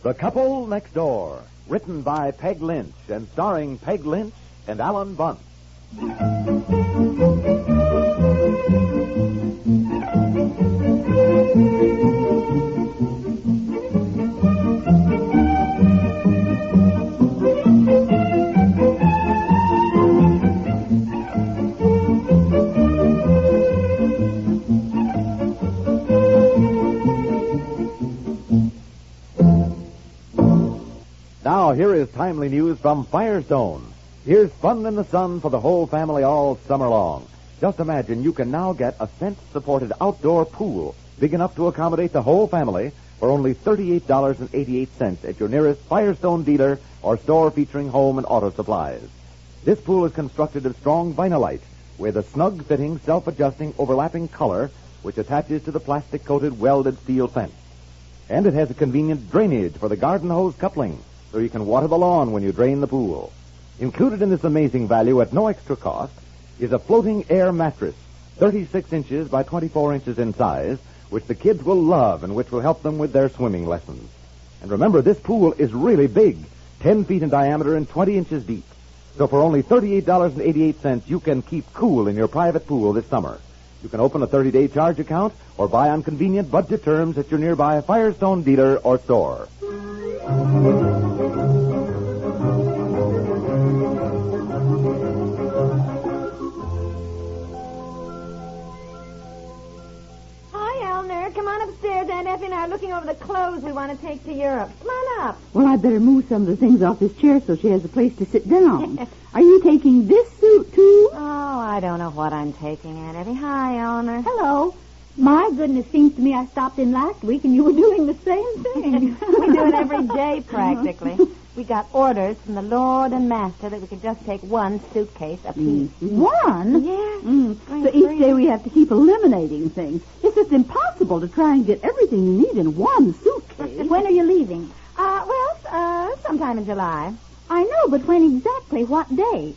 The Couple Next Door, written by Peg Lynch and starring Peg Lynch and Ethel Bunce. Now, here is timely news from Firestone. Here's fun in the sun for the whole family all summer long. Just imagine you can now get a fence-supported outdoor pool big enough to accommodate the whole family for only $38.88 at your nearest Firestone dealer or store featuring home and auto supplies. This pool is constructed of strong vinylite with a snug-fitting, self-adjusting, overlapping color which attaches to the plastic-coated welded steel fence. And it has a convenient drainage for the garden hose coupling, so you can water the lawn when you drain the pool. Included in this amazing value at no extra cost is a floating air mattress, 36 inches by 24 inches in size, which the kids will love and which will help them with their swimming lessons. And remember, this pool is really big, 10 feet in diameter and 20 inches deep. So for only $38.88, you can keep cool in your private pool this summer. You can open a 30-day charge account or buy on convenient budget terms at your nearby Firestone dealer or store. Aunt Effie and I are looking over the clothes we want to take to Europe. Come on up. Well, I'd better move some of the things off this chair so she has a place to sit down. Are you taking this suit, too? Oh, I don't know what I'm taking, Aunt Effie. Hi, Elinor. Hello. My goodness, seems to me I stopped in last week and you were doing the same thing. We do it every day, practically. We got orders from the Lord and Master that we could just take one suitcase apiece. One? Yes. So each day we have to keep eliminating things. It's just impossible to try and get everything you need in one suitcase. When are you leaving? Sometime in July. I know, but when exactly? What day?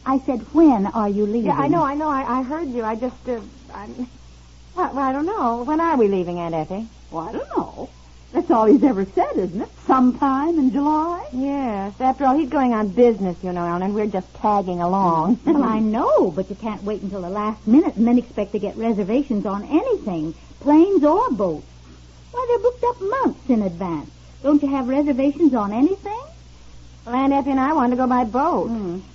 I said, when are you leaving? Yeah, I know. I heard you. I just, I don't know. When are we leaving, Aunt Effie? Well, I don't know. That's all he's ever said, isn't it? Sometime in July? Yes. After all, he's going on business, you know, Ellen, and we're just tagging along. Well, I know, but you can't wait until the last minute and then expect to get reservations on anything, planes or boats. Why, they're booked up months in advance. Don't you have reservations on anything? Well, Aunt Effie and I wanted to go by boat.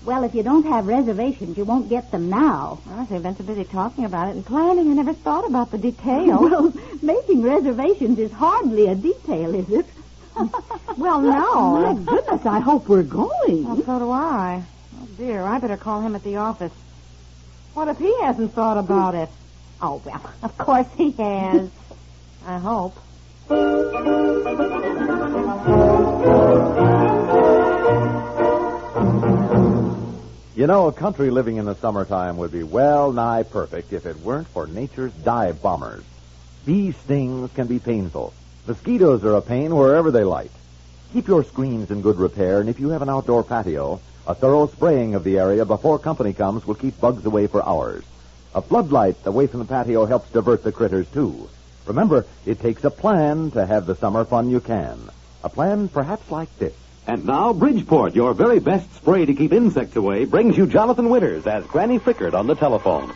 Well, if you don't have reservations, you won't get them now. Well, they've been so busy talking about it and planning, I never thought about the details. Well, making reservations is hardly a detail, is it? Well, no. My goodness, I hope we're going. Well, so do I. Oh, dear, I better call him at the office. What if he hasn't thought about it? Oh, well, of course he has. I hope. You know, country living in the summertime would be well nigh perfect if it weren't for nature's dive bombers. Bee stings can be painful. Mosquitoes are a pain wherever they light. Keep your screens in good repair, and if you have an outdoor patio, a thorough spraying of the area before company comes will keep bugs away for hours. A floodlight away from the patio helps divert the critters, too. Remember, it takes a plan to have the summer fun you can. A plan perhaps like this. And now, Bridgeport, your very best spray to keep insects away, brings you Jonathan Winters as Granny Frickard on the telephone.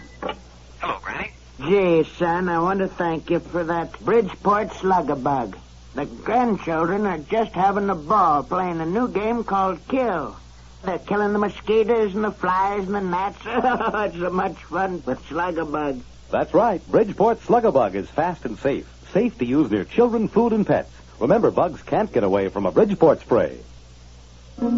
Hello, Granny. Gee, son, I want to thank you for that Bridgeport Slug-a-Bug. The grandchildren are just having a ball playing a new game called Kill. They're killing the mosquitoes and the flies and the gnats. It's so much fun with Slug-a-Bug. That's right. Bridgeport Slug-a-Bug is fast and safe. Safe to use near children, food, and pets. Remember, bugs can't get away from a Bridgeport spray. Where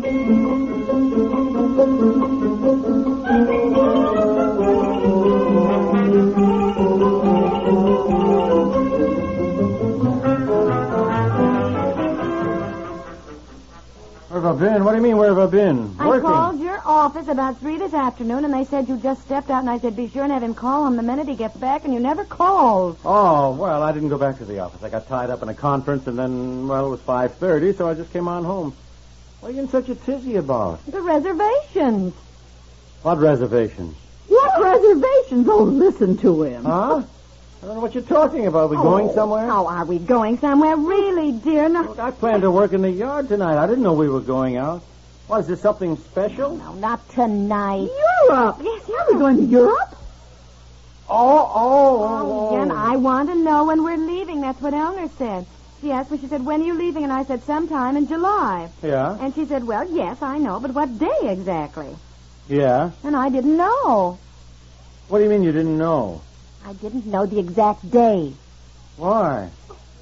have I been? What do you mean, where have I been? I called your office about 3 this afternoon, and they said you just stepped out, and I said be sure and have him call him the minute he gets back, and you never called. Oh, well, I didn't go back to the office. I got tied up in a conference, and then, well, it was 5:30, so I just came on home. What are you in such a tizzy about? The reservations. What reservations? What reservations? Oh, listen to him. Huh? I don't know what you're talking about. Are we going somewhere? Oh, are we going somewhere? Really, dear? No. Look, I planned to work in the yard tonight. I didn't know we were going out. What, is this something special? No, not tonight. Europe. Yes, Are we going to Europe? Oh, Jen, I want to know when we're leaving. That's what Elinor said. She asked me, she said, when are you leaving? And I said, sometime in July. Yeah? And she said, well, yes, I know, but what day exactly? Yeah? And I didn't know. What do you mean you didn't know? I didn't know the exact day. Why?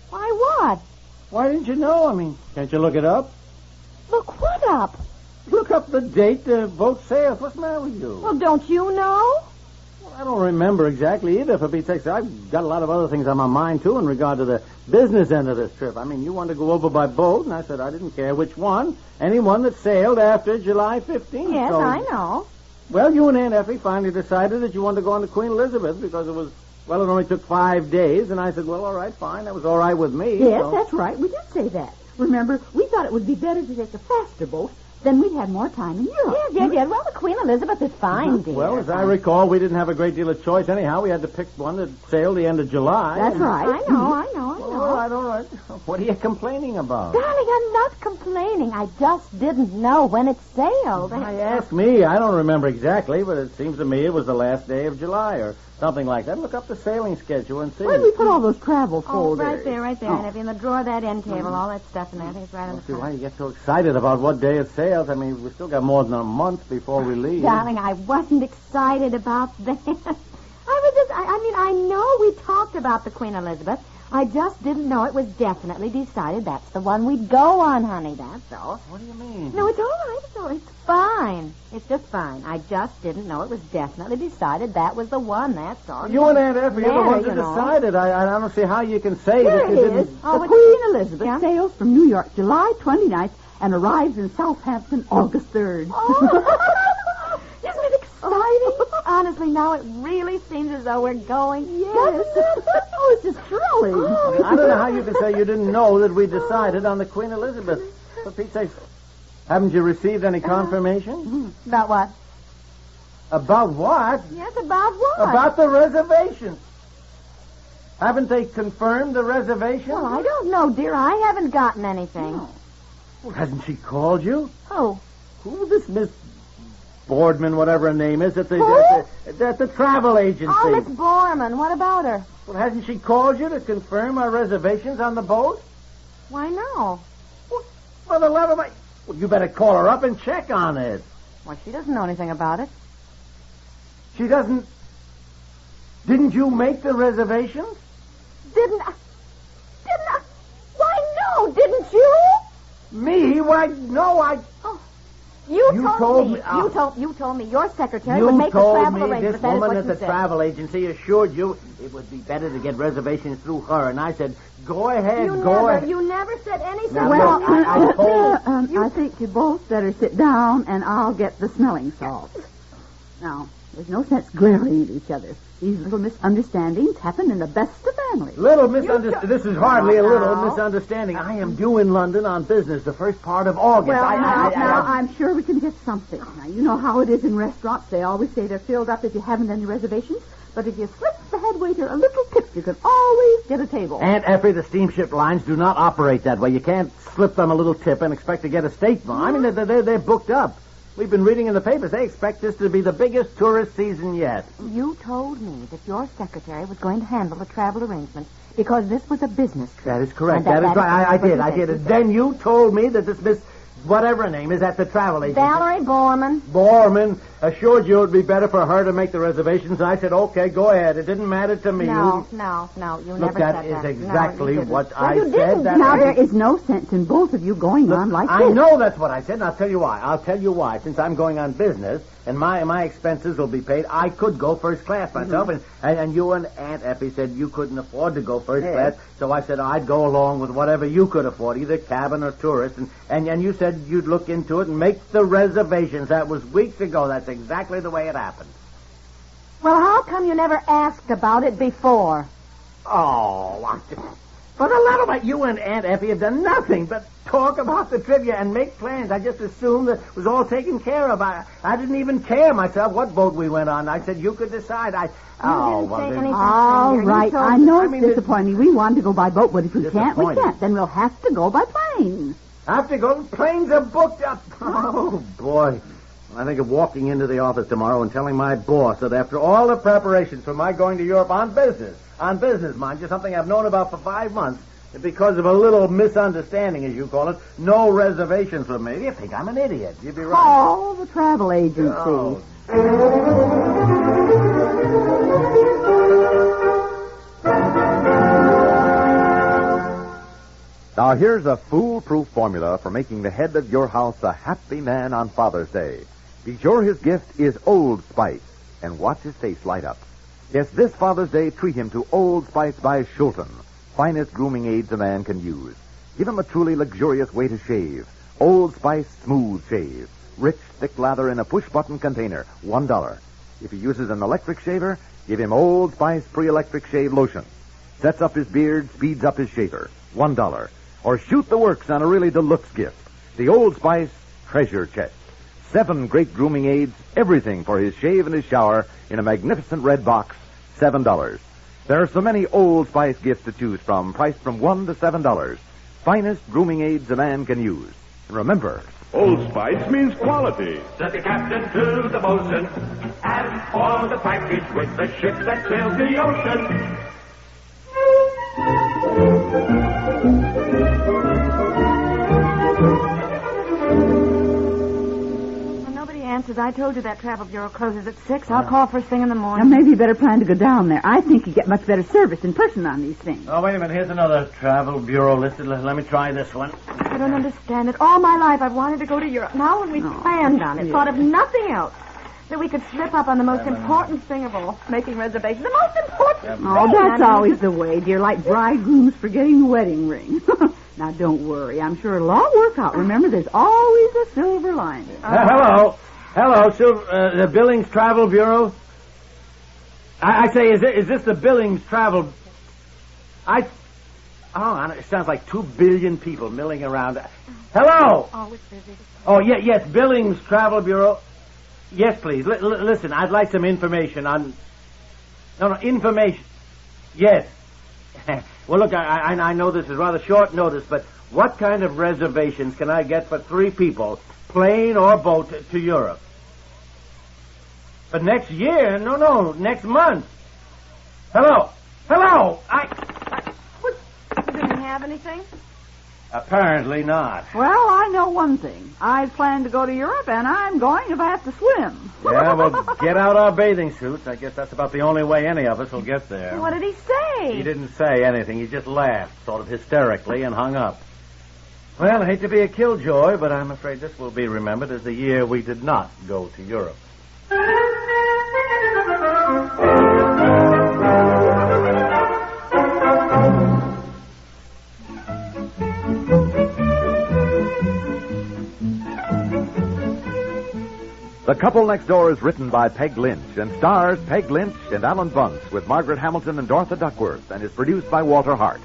Why what? Why didn't you know? I mean, can't you look it up? Look what up? Look up the date the boat sails. What's the matter with you? Well, don't you know? Well, I don't remember exactly either, for Pete's sake. I've got a lot of other things on my mind, too, in regard to the business end of this trip. I mean, you wanted to go over by boat, and I said I didn't care which one. Any one that sailed after July 15th. Yes, so... I know. Well, you and Aunt Effie finally decided that you wanted to go on to Queen Elizabeth because it was, well, it only took 5 days. And I said, well, all right, fine. That was all right with me. Yes, so... that's right. We did say that. Remember, we thought it would be better to take a faster boat. Then we'd have more time in Europe. Yes. Well, the Queen Elizabeth is fine, dear. Well, as I recall, we didn't have a great deal of choice anyhow. We had to pick one that sailed the end of July. That's right. I know. All right. What are you complaining about? Darling, I'm not complaining. I just didn't know when it sailed. I asked me. I don't remember exactly, but it seems to me it was the last day of July or something like that. Look up the sailing schedule and see. Where did we put all those travel Oh, folders? right there, Aunt Effie, in the drawer of that end table. All that stuff in there. I think it's right on the See, why front. you get so excited about what day it sails? I mean, we still got more than a month before we leave. Darling, I wasn't excited about that. I know we talked about the Queen Elizabeth. I just didn't know it was definitely decided that's the one we'd go on, honey. That's all. What do you mean? No, it's all right. It's fine. It's just fine. I just didn't know it was definitely decided that was the one. That's all. You and Aunt Effie are the ones that you know. decided. I don't see how you can say Here that you it didn't. is. Oh, the it's- Queen Elizabeth Yeah? sails from New York July 29th and arrives in Southampton August 3rd. Oh. Isn't it exciting? Honestly, now it really seems as though we're going. Yes. Oh, it's just thrilling. I don't know how you can say you didn't know that we decided on the Queen Elizabeth. For Pete's sake, haven't you received any confirmation? About what? About what? Yes, about what? About the reservations. Haven't they confirmed the reservation? Well, I don't know, dear. I haven't gotten anything. No. Well, hasn't she called you? Oh. Who's this Miss Boardman, whatever her name is, at the travel agency? Oh, Miss Borman. What about her? Well, hasn't she called you to confirm our reservations on the boat? Why, no. Well, for the love of my... Well, you better call her up and check on it. Well, she doesn't know anything about it. She doesn't... Didn't you make the reservations? Didn't I? Why, no, didn't you? Me? Why, no, I... You told told me- me. You told me your secretary You would make the told travel me arrangements. this That is woman what at you the said. travel agency assured you it would be better to get reservations through her, and I said, go ahead, go ahead. You never said anything. Now, Well, look, I told... I think you both better sit down, and I'll get the smelling salts. Now, there's no sense glaring at each other. These little misunderstandings happen in the best of families. Little misunderstanding. This is hardly a little No. misunderstanding. I am due in London on business the first part of August. Well, now, I- I'm sure we can get something. Now, you know how it is in restaurants. They always say they're filled up if you haven't any reservations. But if you slip the head waiter a little tip, you can always get a table. Aunt Effie, the steamship lines do not operate that way. You can't slip them a little tip and expect to get a statement. I mean, they're booked up. We've been reading in the papers. They expect this to be the biggest tourist season yet. You told me that your secretary was going to handle the travel arrangements because this was a business trip. That is correct. And That is right. I did. what you And said. then you told me that this Miss, whatever her name is, at the travel agency. Valerie Borman. Borman assured you it would be better for her to make the reservations. I said, okay, go ahead. It didn't matter to me. No, You- you Look, never that said is that. exactly No, you what didn't. I you said. Didn't. That Now, is- there is no sense in both of you going on like I this. know that's what I said, and I'll tell you why. Since I'm going on business, and my expenses will be paid, I could go first class myself, and you and Aunt Effie said you couldn't afford to go first class, so I said I'd go along with whatever you could afford, either cabin or tourist, and you said you'd look into it and make the reservations. That was weeks ago. That's exactly the way it happened. Well, how come you never asked about it before? Oh, For the love of it, you and Aunt Effie have done nothing but talk about the trivia and make plans. I just assumed that it was all taken care of. I didn't even care myself what boat we went on. I said you could decide. All right. I know it's disappointing. We wanted to go by boat, but if we can't, we can't. Then we'll have to go by plane. Have to go? Planes are booked up. Oh, boy. I think of walking into the office tomorrow and telling my boss that after all the preparations for my going to Europe on business, mind you, something I've known about for 5 months, because of a little misunderstanding, as you call it, no reservations for me. You think I'm an idiot. You'd be right. Oh, the travel agency. Oh. Now, here's a foolproof formula for making the head of your house a happy man on Father's Day. Be sure his gift is Old Spice, and watch his face light up. Yes, this Father's Day, treat him to Old Spice by Schulten, finest grooming aids a man can use. Give him a truly luxurious way to shave. Old Spice Smooth Shave. Rich, thick lather in a push-button container, $1. If he uses an electric shaver, give him Old Spice Pre-Electric Shave Lotion. Sets up his beard, speeds up his shaver, $1. Or shoot the works on a really deluxe gift, the Old Spice Treasure Chest. 7 great grooming aids, everything for his shave and his shower in a magnificent red box, $7. There are so many Old Spice gifts to choose from, priced from $1 to $7. Finest grooming aids a man can use. And remember, Old Spice means quality. Said the captain to the bosun, and for the package with the ship that sails the ocean. Answers. I told you that travel bureau closes at 6. I'll call first thing in the morning. Now, maybe you better plan to go down there. I think you get much better service in person on these things. Oh, wait a minute. Here's another travel bureau listed. Let me try this one. I don't understand it. All my life I've wanted to go to Europe. Now when we planned on it, thought of nothing else, that we could slip up on the most important thing of all, making reservations. The most important thing. Oh, that's always the way, dear, like bridegrooms forgetting the wedding ring. Now, don't worry. I'm sure it'll all work out. Remember, there's always a silver lining. Hello, the Billings Travel Bureau. I say, is this the Billings Travel? It sounds like 2 billion people milling around. Hello. Oh, it's busy. Oh, yes, Billings Travel Bureau. Yes, please. Listen, I'd like some information on. No, information. Yes. Well, look, I know this is rather short notice, but what kind of reservations can I get for 3 people, plane or boat, to Europe? But next year? No, next month. Hello. You didn't have anything? Apparently not. Well, I know one thing. I plan to go to Europe, and I'm going if I have to swim. Yeah, well, get out our bathing suits. I guess that's about the only way any of us will get there. What did he say? He didn't say anything. He just laughed, sort of hysterically, and hung up. Well, I hate to be a killjoy, but I'm afraid this will be remembered as the year we did not go to Europe. The Couple Next Door is written by Peg Lynch and stars Peg Lynch and Ethel and Bunce with Margaret Hamilton and Dorothy Duckworth and is produced by Walter Hart.